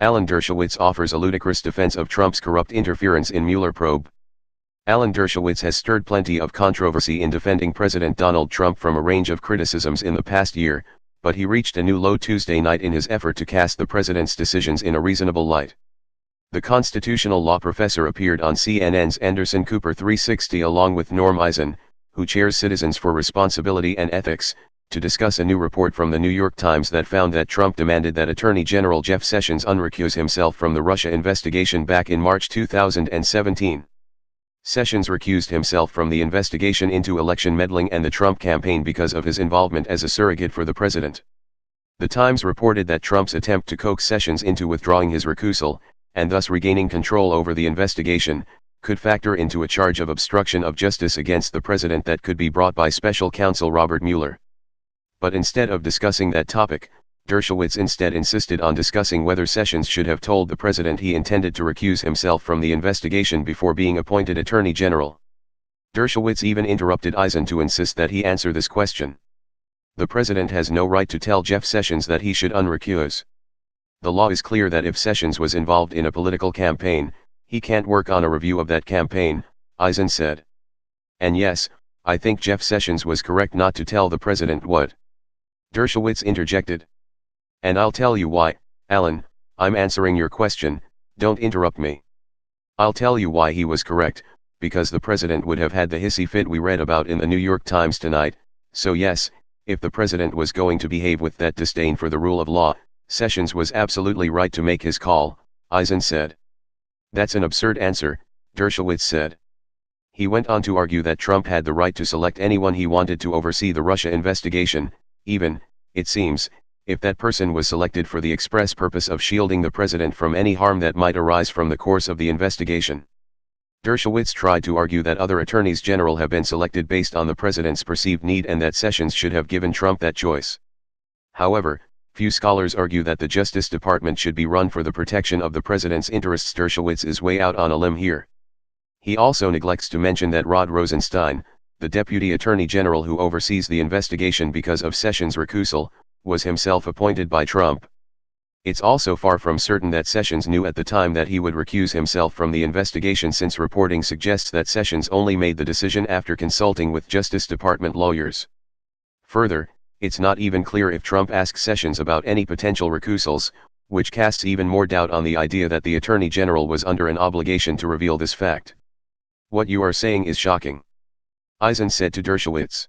Alan Dershowitz offers a ludicrous defense of Trump's corrupt interference in Mueller probe. Alan Dershowitz has stirred plenty of controversy in defending President Donald Trump from a range of criticisms in the past year, but he reached a new low Tuesday night in his effort to cast the president's decisions in a reasonable light. The constitutional law professor appeared on CNN's Anderson Cooper 360 along with Norm Eisen, who chairs Citizens for Responsibility and Ethics, to discuss a new report from the New York Times that found that Trump demanded that Attorney General Jeff Sessions unrecuse himself from the Russia investigation back in March 2017. Sessions recused himself from the investigation into election meddling and the Trump campaign because of his involvement as a surrogate for the president. The Times reported that Trump's attempt to coax Sessions into withdrawing his recusal, and thus regaining control over the investigation, could factor into a charge of obstruction of justice against the president that could be brought by special counsel Robert Mueller. But instead of discussing that topic, Dershowitz instead insisted on discussing whether Sessions should have told the president he intended to recuse himself from the investigation before being appointed Attorney General. Dershowitz even interrupted Eisen to insist that he answer this question. The president has no right to tell Jeff Sessions that he should unrecuse. The law is clear that if Sessions was involved in a political campaign, he can't work on a review of that campaign, Eisen said. And yes, I think Jeff Sessions was correct not to tell the president what. Dershowitz interjected. And I'll tell you why, Alan, I'm answering your question, don't interrupt me. I'll tell you why he was correct, because the president would have had the hissy fit we read about in the New York Times tonight, so yes, if the president was going to behave with that disdain for the rule of law, Sessions was absolutely right to make his call, Eisen said. That's an absurd answer, Dershowitz said. He went on to argue that Trump had the right to select anyone he wanted to oversee the Russia investigation, even, it seems, if that person was selected for the express purpose of shielding the president from any harm that might arise from the course of the investigation. Dershowitz tried to argue that other attorneys general have been selected based on the president's perceived need and that Sessions should have given Trump that choice. However, few scholars argue that the Justice Department should be run for the protection of the president's interests. Dershowitz is way out on a limb here. He also neglects to mention that Rod Rosenstein, the Deputy Attorney General who oversees the investigation because of Sessions' recusal, was himself appointed by Trump. It's also far from certain that Sessions knew at the time that he would recuse himself from the investigation, since reporting suggests that Sessions only made the decision after consulting with Justice Department lawyers. Further, it's not even clear if Trump asked Sessions about any potential recusals, which casts even more doubt on the idea that the Attorney General was under an obligation to reveal this fact. What you are saying is shocking, Eisen said to Dershowitz.